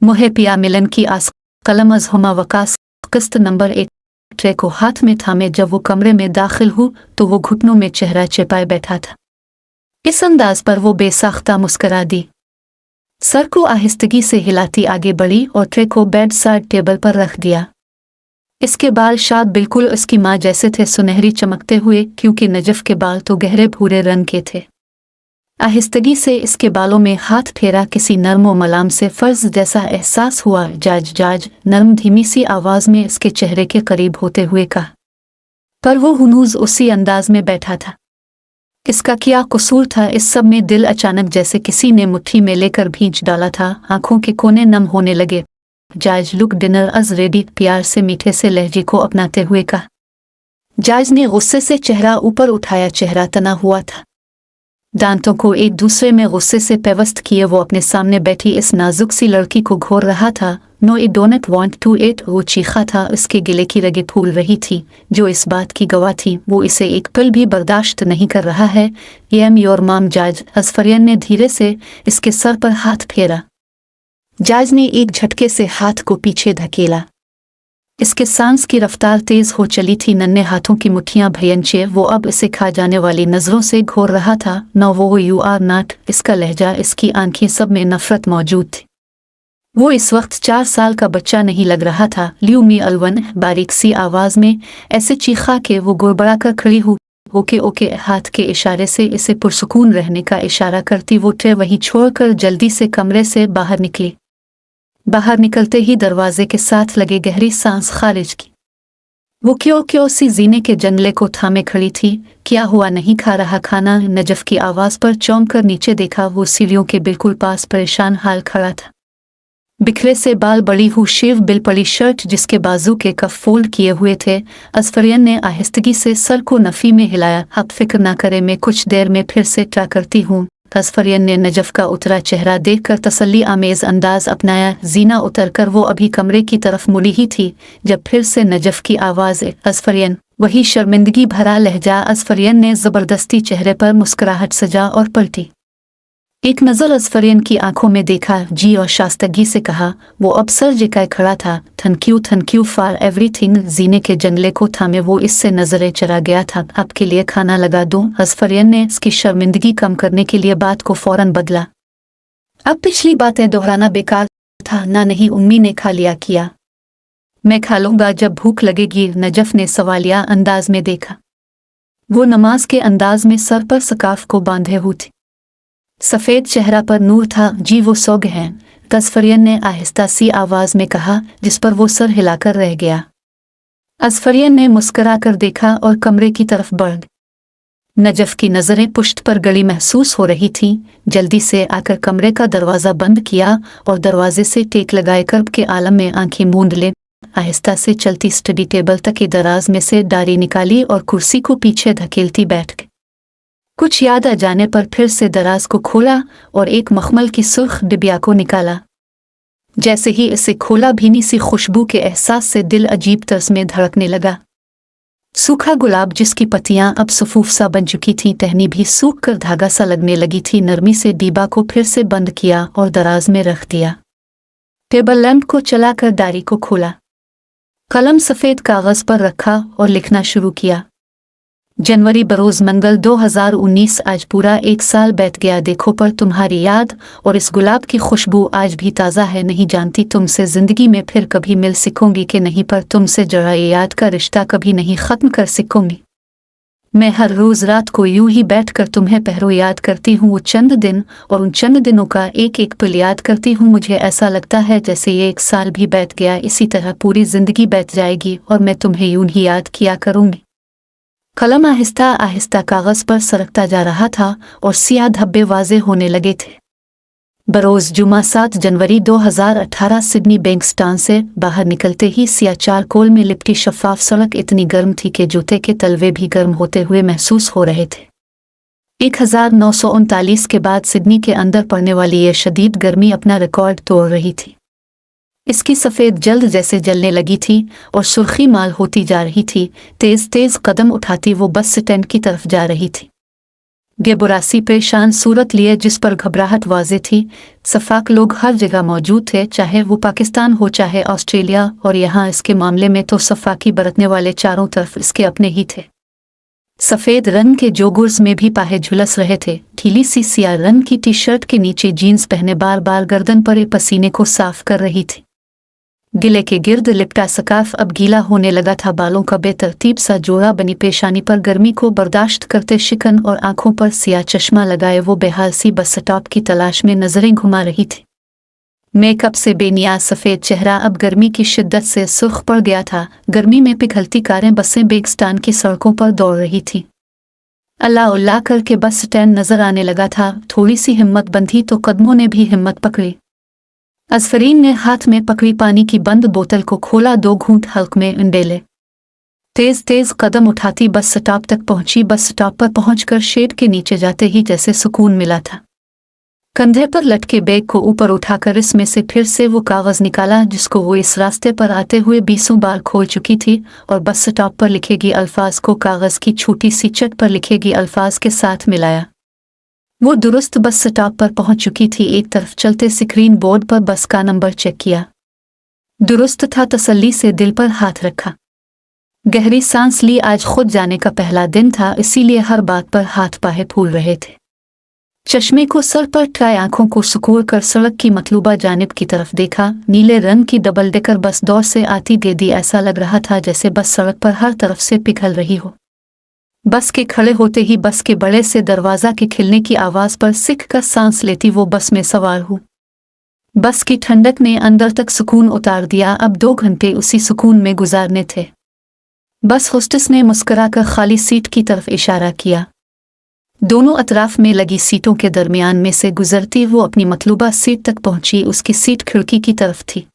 मुहे पिया मिलन की आस कलम अज हुमा वकास किस्त नंबर 1 ट्रे को हाथ में थामे जब वो कमरे में दाखिल हुई तो वो घुटनों में चेहरा छिपाए बैठा था। इस अंदाज पर वो बेसाख्ता मुस्करा दी, सर को आहिस्तगी से हिलाती आगे बढ़ी और ट्रे को बेड साइड टेबल पर रख दिया। इसके बाल शायद बिल्कुल उसकी माँ जैसे थे, सुनहरी चमकते हुए, क्योंकि नजफ के बाल तो गहरे भूरे रंग के थे। आहिस्तगी से इसके बालों में हाथ फेरा, किसी नर्म व मलाम से फर्ज जैसा एहसास हुआ। जाज जाज, नर्म धीमी सी आवाज में इसके चेहरे के करीब होते हुए कहा, पर वो हुनूज उसी अंदाज में बैठा था। इसका क्या कसूर था इस सब में? दिल अचानक जैसे किसी ने मुट्ठी में लेकर भींच डाला था। आंखों के कोने नम होने लगे। जाज लुक डिनर अज रेडी, प्यार से मीठे से लहजे को अपनाते हुए कहा। जाज ने गुस्से से चेहरा ऊपर उठाया, चेहरा तना हुआ था, दांतों को एक दूसरे में गुस्से से पेवस्त किए वो अपने सामने बैठी इस नाजुक सी लड़की को घोर रहा था। No I don't want to eat, वो चीखा था। उसके गिले की रगें फूल रही थी, जो इस बात की गवाह थी वो इसे एक पल भी बर्दाश्त नहीं कर रहा है। आई एम योर मॉम जाज, असफरियन ने धीरे से इसके सर पर हाथ फेरा। जाज ने एक झटके से हाथ को पीछे धकेला। इसके सांस की रफ्तार तेज हो चली थी, नन्हे हाथों की मुट्ठियां भयंचे वो अब इसे खा जाने वाली नजरों से घोर रहा था। न वो यू आर नॉट, इसका लहजा, इसकी आंखें, सब में नफरत मौजूद थी। वो इस वक्त 4 साल का बच्चा नहीं लग रहा था। ल्यू मी अलवन, बारीक सी आवाज में ऐसे चीखा के वो गुड़बड़ा कर खड़ी हुई। ओके ओके, हाथ के इशारे से इसे पुरसुकून रहने का इशारा करती वो ट्रे वहीं छोड़कर जल्दी से कमरे से बाहर निकली। बाहर निकलते ही दरवाजे के साथ लगे गहरी सांस खारिज की। वो क्यों सी जीने के जंगले को थामे खड़ी थी। क्या हुआ, नहीं खा रहा खाना? नजफ की आवाज पर चौंक कर नीचे देखा, वो सीढ़ियों के बिल्कुल पास परेशान हाल खड़ा था। बिखरे से बाल, बड़ी हुई शेव बिल पड़ी शर्ट जिसके बाजू के कफ फोल्ड किए हुए थे। असफरियन ने आहिस्तगी से सर को नफी में हिलाया। आप फिक्र ना करे, मैं कुछ देर में फिर से ट्राई करती हूँ। असफरियन ने नजफ का उतरा चेहरा देखकर तसल्ली आमेज अंदाज अपनाया। जीना उतरकर वो अभी कमरे की तरफ मुड़ी ही थी जब फिर से नजफ की आवाज, असफरियन। वही शर्मिंदगी भरा लहजा। असफरियन ने जबरदस्ती चेहरे पर मुस्कुराहट सजा और पलटी। एक नजर असफरियन की आंखों में देखा, जी और शास्तगी से कहा। वो अब सर झुकाए खड़ा था। Thank you for everything. जीने के जंगले को थामे वो इससे नजरें चरा गया था। आपके लिए खाना लगा दूं? असफरियन ने इसकी शर्मिंदगी कम करने के लिए बात को फौरन बदला। अब पिछली बातें दोहराना बेकार था ना। नहीं, उम्मी ने खा लिया किया। मैं खा लूंगा जब भूख लगेगी। नजफ ने सवालिया अंदाज में देखा। वो नमाज के अंदाज में सर पर स्कार्फ को बांधे हुए थी, सफेद चेहरा पर नूर था। जी वो सो गए हैं, असफरियन ने आहिस्ता सी आवाज में कहा, जिस पर वो सर हिलाकर रह गया। असफरियन ने मुस्कुरा कर देखा और कमरे की तरफ बढ़ गई। नजफ की नजरें पुश्त पर गड़ी महसूस हो रही थीं। जल्दी से आकर कमरे का दरवाजा बंद किया और दरवाजे से टेक लगाए कर्ब के आलम में आंखें मूंद ले आहिस्ता से चलती स्टडी टेबल तक के दराज में से डायरी निकाली और कुर्सी को पीछे धकेलती बैठ गई। कुछ याद आ जाने पर फिर से दराज को खोला और एक मखमल की सुर्ख डिबिया को निकाला। जैसे ही इसे खोला, भीनी सी खुशबू के एहसास से दिल अजीब तर्ज में धड़कने लगा। सूखा गुलाब जिसकी पत्तियां अब सफूफ सा बन चुकी थीं, टहनी भी सूख कर धागा सा लगने लगी थी। नरमी से डिब्बा को फिर से बंद किया और दराज में रख दिया। टेबल लैंप को चलाकर डायरी को खोला, कलम सफेद कागज पर रखा और लिखना शुरू किया। जनवरी बरोज मंगल 2019। आज पूरा 1 साल बीत गया। देखो पर तुम्हारी याद और इस गुलाब की खुशबू आज भी ताज़ा है। नहीं जानती तुमसे ज़िंदगी में फिर कभी मिल सकूंगी कि नहीं, पर तुमसे जड़ा ये याद का रिश्ता कभी नहीं ख़त्म कर सकूंगी। मैं हर रोज़ रात को यूं ही बैठकर तुम्हें पहरो याद करती हूँ, वो चंद दिन और उन चंद दिनों का एक एक पल याद करती हूँ। मुझे ऐसा लगता है जैसे ये 1 साल भी बीत गया, इसी तरह पूरी ज़िंदगी बीत जाएगी और मैं तुम्हें यूं ही याद किया करूँगी। कलम आहिस्ता आहिस्ता कागज पर सरकता जा रहा था और सियाह धब्बे वाजे होने लगे थे। बरोज जुमा 7 जनवरी 2018। सिडनी बैंक्सटाउन से बाहर निकलते ही सियाह चारकोल में लिपटी शफाफ सड़क इतनी गर्म थी कि जूते के तलवे भी गर्म होते हुए महसूस हो रहे थे। 1939 के बाद सिडनी के अंदर पड़ने वाली ये शदीद गर्मी अपना रिकॉर्ड तोड़ रही थी। इसकी सफ़ेद जल्द जैसे जलने लगी थी और सुर्खी माल होती जा रही थी। तेज तेज कदम उठाती वो बस स्टैंड की तरफ जा रही थी। गेबुरासी परेशान सूरत लिए जिस पर घबराहट वाज़े थी। सफाक लोग हर जगह मौजूद थे, चाहे वो पाकिस्तान हो चाहे ऑस्ट्रेलिया, और यहाँ इसके मामले में तो सफाकी बरतने वाले चारों तरफ इसके अपने ही थे। सफ़ेद रंग के जोगुर्स में भी पाहे झुलस रहे थे। ढीली सी सियाह रंग की टी शर्ट के नीचे जीन्स पहने बार बार गर्दन पर पसीने को साफ कर रही थी। गिले के गिर्द लिपटा स्कार्फ अब गीला होने लगा था। बालों का बेतरतीब सा जोड़ा बनी पेशानी पर गर्मी को बर्दाश्त करते शिकन और आंखों पर सियाह चश्मा लगाए वो बेहाल सी बस स्टॉप की तलाश में नजरें घुमा रही थी। मेकअप से बेनियाज सफ़ेद चेहरा अब गर्मी की शिद्दत से सुर्ख पड़ गया था। गर्मी में पिघलती कारें, बसें बेगिस्तान की सड़कों पर दौड़ रही थी। अल्लाह उल्लाह करके बस स्टैंड नजर आने लगा था। थोड़ी सी हिम्मत बंधी तो कदमों ने भी हिम्मत पकड़ी। अजफरीन ने हाथ में पकड़ी पानी की बंद बोतल को खोला, 2 घूंट हल्क में उंडेले। तेज तेज कदम उठाती बस स्टॉप तक पहुंची। बस स्टॉप पर पहुंचकर शेड के नीचे जाते ही जैसे सुकून मिला था। कंधे पर लटके बैग को ऊपर उठाकर इसमें से फिर से वो कागज निकाला जिसको वो इस रास्ते पर आते हुए 20 बार खोल चुकी थी, और बस स्टॉप पर लिखेगी अल्फाज को कागज की छोटी सी चट पर लिखेगी अल्फाज के साथ मिलाया। वो दुरुस्त बस स्टॉप पर पहुंच चुकी थी। एक तरफ चलते स्क्रीन बोर्ड पर बस का नंबर चेक किया। दुरुस्त था। तसल्ली से दिल पर हाथ रखा, गहरी सांस ली। आज खुद जाने का पहला दिन था, इसीलिए हर बात पर हाथ पाहे फूल रहे थे। चश्मे को सर पर ट्राई, आंखों को सुकूर कर सड़क की मतलूबा जानिब की तरफ देखा। नीले रंग की डबल डेकर बस दौर से आती गेदी, ऐसा लग रहा था जैसे बस सड़क पर हर तरफ से पिघल रही हो। बस के खड़े होते ही बस के बड़े से दरवाजा के खिलने की आवाज पर सिक कर सांस लेती वो बस में सवार हूँ। बस की ठंडक ने अंदर तक सुकून उतार दिया। अब 2 घंटे उसी सुकून में गुजारने थे। बस होस्टेस ने मुस्कुराकर खाली सीट की तरफ इशारा किया। दोनों अतराफ में लगी सीटों के दरमियान में से गुजरती वो अपनी मतलूबा सीट तक पहुंची। उसकी सीट खिड़की की तरफ थी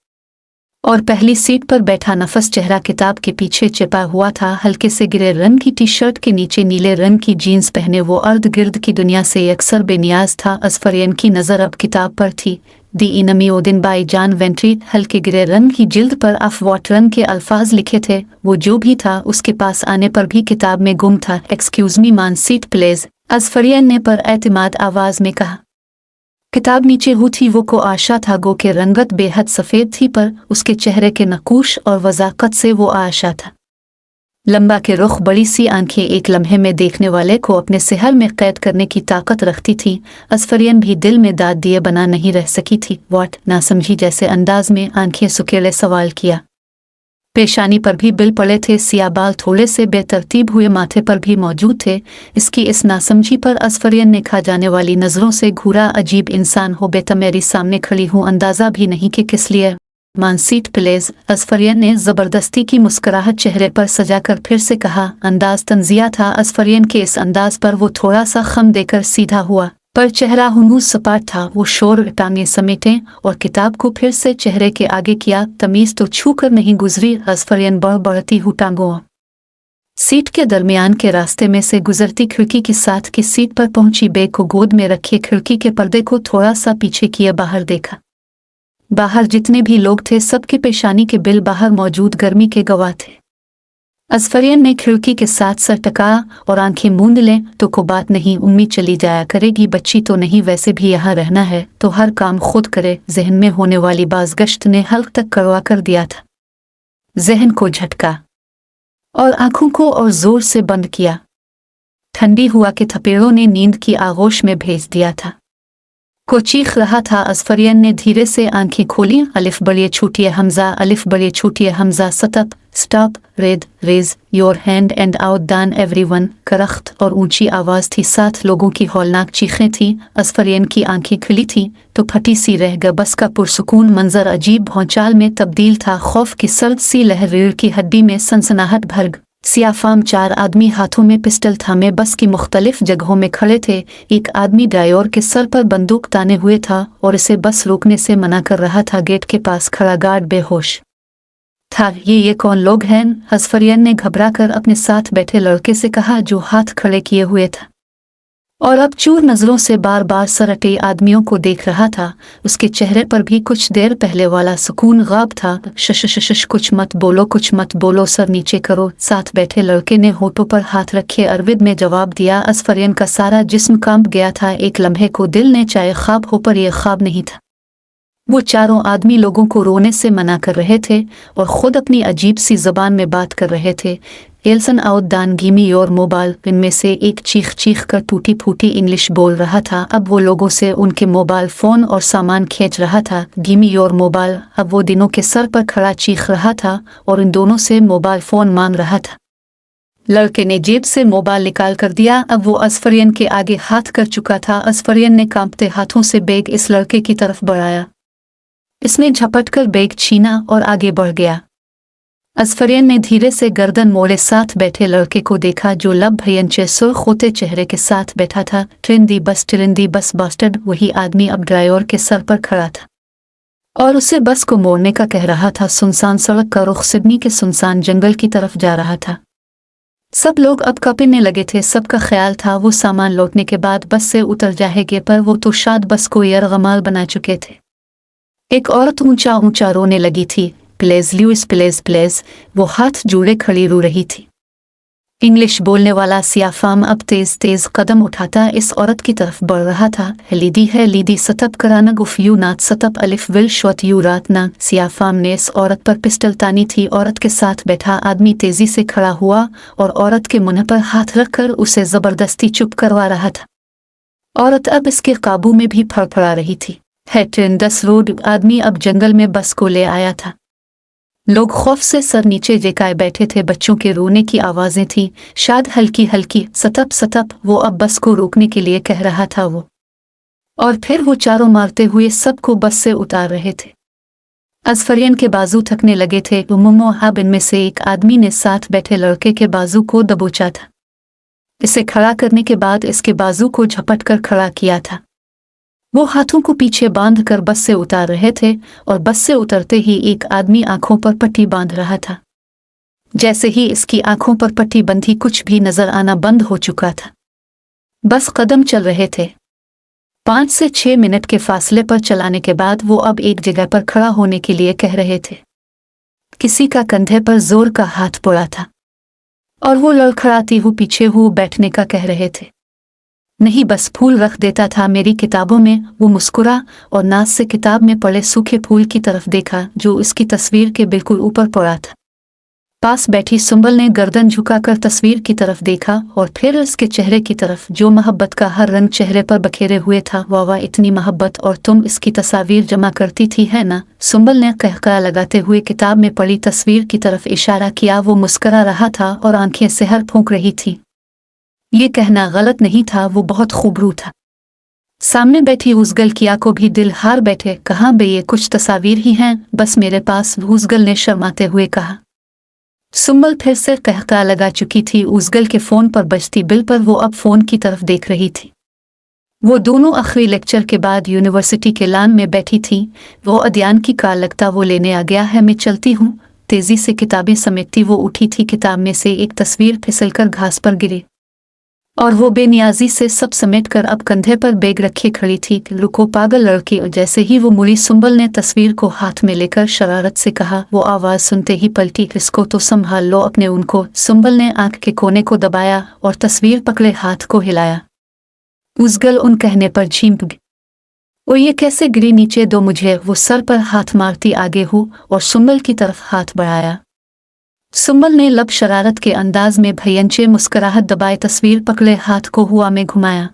और पहली सीट पर बैठा नफस चेहरा किताब के पीछे छिपा हुआ था। हल्के से ग्रे रंग की टी शर्ट के नीचे नीले रंग की जीन्स पहने वो अर्ध गिर्द की दुनिया से अक्सर बेनियाज था। अजफरियन की नज़र अब किताब पर थी। दी इनमी ओदिन बाई जान वेंट्री। हल्के ग्रे रंग की जिल्द पर अफवाट रंग के अल्फाज लिखे थे। वो जो भी था उसके पास आने पर भी किताब में गुम था। एक्सक्यूज मी मान सीट प्लेज, अजफरियन ने पर एतमाद आवाज में कहा। किताब नीचे हुई थी। वो को आशा था गो के रंगत बेहद सफ़ेद थी, पर उसके चेहरे के नकूश और वज़ाकत से वो आशा था। लंबा के रुख, बड़ी सी आंखें एक लम्हे में देखने वाले को अपने सिहर में कैद करने की ताकत रखती थी। अजफरियन भी दिल में दाद दिए बना नहीं रह सकी थी। वाट ना समझी जैसे अंदाज में आंखें सुकेले सवाल किया। पेशानी पर भी बिल पड़े थे। सियाह बाल थोड़े से बेतरतीब हुए माथे पर भी मौजूद थे। इसकी इस नासमझी पर अजफरियन ने खा जाने वाली नज़रों से घूरा। अजीब इंसान हो बेटा, मेरी सामने खड़ी हूँ, अंदाज़ा भी नहीं कि किस लिए। मान सीट प्लेज, अजफरियन ने ज़बरदस्ती की मुस्कुराहट चेहरे पर सजाकर फिर से कहा। अंदाज तंजिया था। अजफरियन के इस अंदाज पर वो थोड़ा सा खम देकर सीधा हुआ, पर चेहरा हुनूस सपाट था। वो शोर टांगे समेटे और किताब को फिर से चेहरे के आगे किया। तमीज तो छू कर नहीं गुजरी। अजफरियन बढ़ती हुई टांगों सीट के दरमियान के रास्ते में से गुजरती खिड़की के साथ की सीट पर पहुंची। बैग को गोद में रखे खिड़की के पर्दे को थोड़ा सा पीछे किए बाहर देखा। बाहर जितने भी लोग थे सबके पेशानी के बिल बाहर मौजूद गर्मी के गवाह थे। अजफरियन ने खिड़की के साथ सर टकाया और आंखें मूंद लें तो को बात नहीं, उम्मीद चली जाया करेगी, बच्ची तो नहीं, वैसे भी यहाँ रहना है तो हर काम खुद करे। जहन में होने वाली बाज़गश्त ने हल्क तक करवा कर दिया था। जहन को झटका और आंखों को और जोर से बंद किया। ठंडी हुआ के थपेड़ों ने नींद की आगोश में भेज दिया था। को चीख रहा था। अजफरियन ने धीरे से आंखें खोली। अलिफ बड़े छोटिए हमजा, अलिफ बड़े छोटिए हमजा, सतप, stop, red, raise, your hand and out than everyone. करख्त और ऊंची आवाज थी, साथ लोगों की हौलनाक चीखें थीं। अजफरियन की आंखें खुली थीं तो फटी सी रह गई। बस का पुरसुकून मंजर अजीब भौचाल में तब्दील था। खौफ की सर्द सी लहर रीढ़ की हड्डी में सनसनाहट भर गई। सियाफाम 4 आदमी हाथों में पिस्टल थामे बस की मुख्तलिफ जगहों में खड़े थे। एक आदमी ड्राइवर के सर पर बंदूक ताने हुए था और इसे बस रोकने से मना कर रहा था। गेट के पास खड़ा गार्ड बेहोश था। ये कौन लोग हैं? अजफरियन ने घबरा कर अपने साथ बैठे लड़के से कहा जो हाथ खड़े किए हुए था। और अब चूर नजरों से बार बार सरटे आदमियों को देख रहा था। उसके चेहरे पर भी कुछ देर पहले वाला सुकून गायब था। शश कुछ मत बोलो, कुछ मत बोलो, सर नीचे करो। साथ बैठे लड़के ने होठों पर हाथ रखे अरविंद में जवाब दिया। असफरियन का सारा जिस्म कांप गया था। एक लम्हे को दिल ने चाहे ख्वाब हो, पर यह ख्वाब नहीं था। वो चारों आदमी लोगों को रोने से मना कर रहे थे और खुद अपनी अजीब सी जबान में बात कर रहे थे। एल्सन आउट दान गिमी योर मोबाइल, इनमें से एक चीख चीख कर टूटी फूटी इंग्लिश बोल रहा था। अब वो लोगों से उनके मोबाइल फोन और सामान खींच रहा था। गिमी योर मोबाइल अब वो दिनों के सर पर खड़ा चीख रहा था और इन दोनों से मोबाइल फोन मांग रहा था। लड़के ने जेब से मोबाइल निकाल कर दिया। अब वो असफरियन के आगे हाथ कर चुका था। असफरियन ने कांपते हाथों से बैग इस लड़के की तरफ बढ़ाया। इसने झपट कर बैग छीना और आगे बढ़ गया। असफरियन ने धीरे से गर्दन मोड़े साथ बैठे लड़के को देखा, जो लब भयंचे सुर्ख होते चेहरे के साथ बैठा था। ट्रेंडी बस बास्टर्ड, वही आदमी अब ड्राइवर के सर पर खड़ा था और उसे बस को मोड़ने का कह रहा था। सुनसान सड़क का रुख सिडनी के सुनसान जंगल की तरफ जा रहा था। सब लोग अब कपने लगे थे। सबका ख्याल था वो सामान लौटने के बाद बस से उतर जाएंगे, पर वो तो शायद बस को यरगमाल बना चुके थे। एक औरत ऊंचा ऊंचा रोने लगी थी। प्लेज ल्यूइस, प्लेज प्लेज, वो हाथ जोड़े खड़ी रो रही थी। इंग्लिश बोलने वाला सियाफाम अब तेज तेज कदम उठाता इस औरत की तरफ बढ़ रहा था। लीदी सतप कराना गुफ यू नाथ सतप अलिफ विल शवत यू रात ना। सियाफाम ने इस औरत पर पिस्टल तानी थी। औरत के साथ बैठा आदमी तेजी से खड़ा हुआ और औरत के मुंह पर हाथ रखकर उसे जबरदस्ती चुप करवा रहा था। औरत अब इसके काबू में भी फड़फड़ा रही थी। ट्रेन 10 रोड आदमी अब जंगल में बस को ले आया था। लोग खौफ से सर नीचे जेकाए बैठे थे। बच्चों के रोने की आवाजें थी, शायद हल्की हल्की। सतप सतप, वो अब बस को रोकने के लिए कह रहा था वो। और फिर वो चारों मारते हुए सबको बस से उतार रहे थे। असफरियन के बाजू थकने लगे थे। अब इनमें से एक आदमी ने साथ बैठे लड़के के बाजू को दबोचा था। इसे खड़ा करने के बाद इसके बाजू को झपट कर खड़ा किया था। वो हाथों को पीछे बांध कर बस से उतार रहे थे और बस से उतरते ही एक आदमी आंखों पर पट्टी बांध रहा था। जैसे ही इसकी आंखों पर पट्टी बंधी, कुछ भी नजर आना बंद हो चुका था। बस कदम चल रहे थे। 5 से 6 मिनट के फासले पर चलाने के बाद वो अब एक जगह पर खड़ा होने के लिए कह रहे थे। किसी का कंधे पर जोर का हाथ पड़ा था और वो लड़खड़ाती हुई पीछे हुए बैठने का कह रहे थे। नहीं, बस फूल रख देता था मेरी किताबों में। वो मुस्कुरा और नाज से किताब में पड़े सूखे फूल की तरफ देखा, जो उसकी तस्वीर के बिल्कुल ऊपर पड़ा था। पास बैठी सुंबल ने गर्दन झुकाकर तस्वीर की तरफ देखा और फिर उसके चेहरे की तरफ, जो मोहब्बत का हर रंग चेहरे पर बखेरे हुए था। वाह, इतनी मोहब्बत, और तुम इसकी तस्वीर जमा करती थी, है ना? सुंबल ने कहकहा लगाते हुए किताब में पड़ी तस्वीर की तरफ इशारा किया। वो मुस्कुरा रहा था और आंखें सहर फूंक रही थी। ये कहना गलत नहीं था, वो बहुत खूबरू था। सामने बैठी उजगल किया को भी दिल हार बैठे। कहाँ बे, ये कुछ तस्वीर ही हैं बस मेरे पास, उजगल ने शर्माते हुए कहा। सुंबल फिर से कहका लगा चुकी थी। उजगल के फोन पर बजती बिल पर वो अब फोन की तरफ देख रही थी। वो दोनों आखिरी लेक्चर के बाद यूनिवर्सिटी के लान में बैठी थी। वो अध्ययन की कार लगता वो लेने आ गया है, मैं चलती हूँ। तेजी से किताबें समेटती वो उठी थी। किताब में से एक तस्वीर फिसलकर घास पर गिरी और वो बेनियाजी से सब समेट कर अब कंधे पर बैग रखे खड़ी थी। रुको पागल लड़की। और जैसे ही वो मुड़ी, सुंबल ने तस्वीर को हाथ में लेकर शरारत से कहा। वो आवाज सुनते ही पलटी। इसको तो संभाल लो अपने उनको। सुंबल ने आंख के कोने को दबाया और तस्वीर पकड़े हाथ को हिलाया। उजगल उन कहने पर झींप गई। वो ये कैसे गिरी नीचे, दो मुझे। वो सर पर हाथ मारती आगे हो और सुंबल की तरफ हाथ बढ़ाया। सुंबल ने लब शरारत के अंदाज में भयंचे मुस्कुराहट दबाए तस्वीर पकड़े हाथ को हुआ में घुमाया।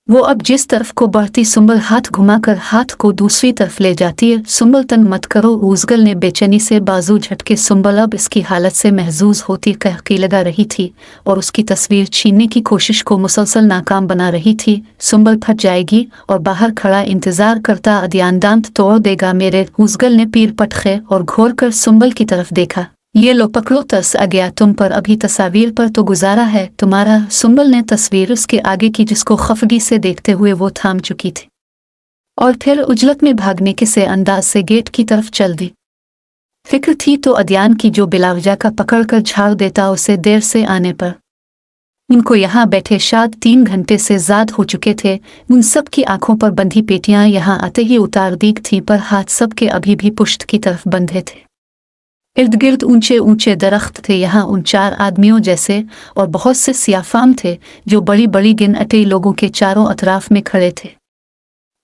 वो अब जिस तरफ को बढ़ती, सुंबल हाथ घुमाकर हाथ को दूसरी तरफ ले जाती है। सुंबल तंग मत करो, उजगल ने बेचैनी से बाजू झटके। सुंबल अब इसकी हालत से महजूज होती कहकी लगा रही थी और उसकी तस्वीर छीनने की कोशिश को मुसलसल नाकाम बना रही थी। सुंबल फट जाएगी और बाहर खड़ा इंतजार करता अध्ययन दांत तोड़ देगा मेरे। उजगल ने पीर पटखे और घोर कर सुंबल की तरफ देखा। ये लो पकड़ो, तरस आ गया तुम पर, अभी तस्वीर पर तो गुजारा है तुम्हारा। सुंबल ने तस्वीर उसके आगे की, जिसको खफगी से देखते हुए वो थाम चुकी थी, और फिर उजलत में भागने के से अंदाज से गेट की तरफ चल दी। फिक्र थी तो अध्ययन की, जो बिलावजा का पकड़ कर झाड़ देता उसे देर से आने पर। उनको यहाँ बैठे शायद 3 घंटे से ज्यादा हो चुके थे। उन सब की आंखों पर बंधी पेटियां यहाँ आते ही उतार दी थीं, पर हाथ सबके अभी भी पुश्त की तरफ बंधे थे। इर्द गिर्द ऊंचे ऊंचे दरख्त थे यहाँ उन 4 आदमियों जैसे, और बहुत से सियाफाम थे जो बड़ी बड़ी गिन अटे लोगों के चारों अतराफ में खड़े थे।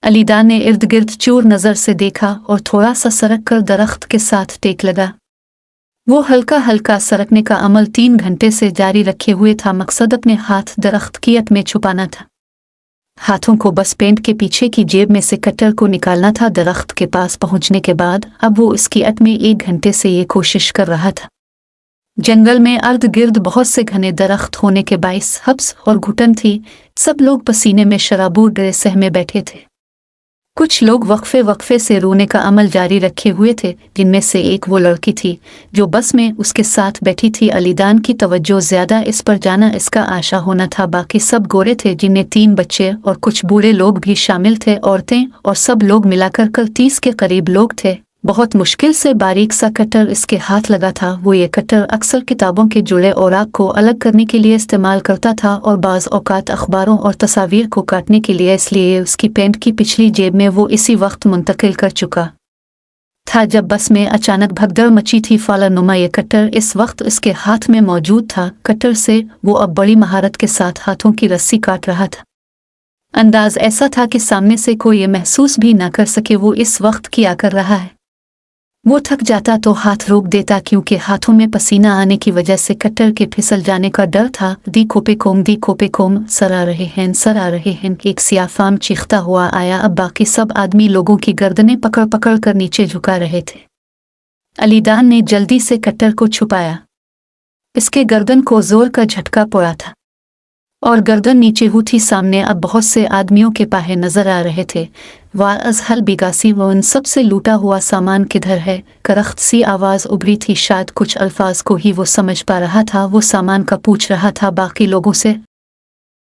अलीदा ने इर्द गिर्द चोर नजर से देखा और थोड़ा सा सरक कर दरख्त के साथ टेक लगा। वो हल्का हल्का सरकने का अमल 3 घंटे से जारी रखे हुए था। मकसद अपने हाथ दरख्त की अट में छुपाना था। हाथों को बस पेंट के पीछे की जेब में से कट्टर को निकालना था। दरख्त के पास पहुंचने के बाद अब वो इसकी अट में 1 घंटे से ये कोशिश कर रहा था। जंगल में अर्द गिर्द बहुत से घने दरख्त होने के बाइस हब्स और घुटन थी। सब लोग पसीने में शराबूर डरे सहमे बैठे थे। कुछ लोग वक्फे वक्फे से रोने का अमल जारी रखे हुए थे, जिनमें से एक वो लड़की थी जो बस में उसके साथ बैठी थी। अलीदान की तवज्जो ज्यादा इस पर जाना इसका आशा होना था। बाकी सब गोरे थे, जिनमें 3 बच्चे और कुछ बूढ़े लोग भी शामिल थे। औरतें और सब लोग मिलाकर 30 के करीब लोग थे। बहुत मुश्किल से बारीक सा कटर इसके हाथ लगा था। वो ये कटर अक्सर किताबों के जुड़े औराक को अलग करने के लिए इस्तेमाल करता था और बाज़ औकात अखबारों और तस्वीर को काटने के लिए। इसलिए उसकी पैंट की पिछली जेब में वो इसी वक्त मुंतकिल कर चुका था जब बस में अचानक भगदड़ मची थी। फालानुमा ये कटर इस वक्त इसके हाथ में मौजूद था। कटर से वो अब बड़ी महारत के साथ हाथों की रस्सी काट रहा था। अंदाज ऐसा था कि सामने से कोई ये महसूस भी ना कर सके वो इस वक्त क्या कर रहा है। वो थक जाता तो हाथ रोक देता, क्योंकि हाथों में पसीना आने की वजह से कट्टर के फिसल जाने का डर था। दी खोपे कोम सर आ रहे हैं। एक सियाफाम चीखता हुआ आया। अब बाकी सब आदमी लोगों की गर्दनें पकड़ पकड़ कर नीचे झुका रहे थे। अलीदान ने जल्दी से कट्टर को छुपाया। इसके गर्दन को जोर का झटका पड़ा था और गर्दन नीचे हुई थी। सामने अब बहुत से आदमियों के पाहे नजर आ रहे थे। वाज हल बिगासी, वो उन सब से लूटा हुआ सामान किधर है? करख्त सी आवाज उभरी थी। शायद कुछ अल्फाज को ही वो समझ पा रहा था। वो सामान का पूछ रहा था बाकी लोगों से।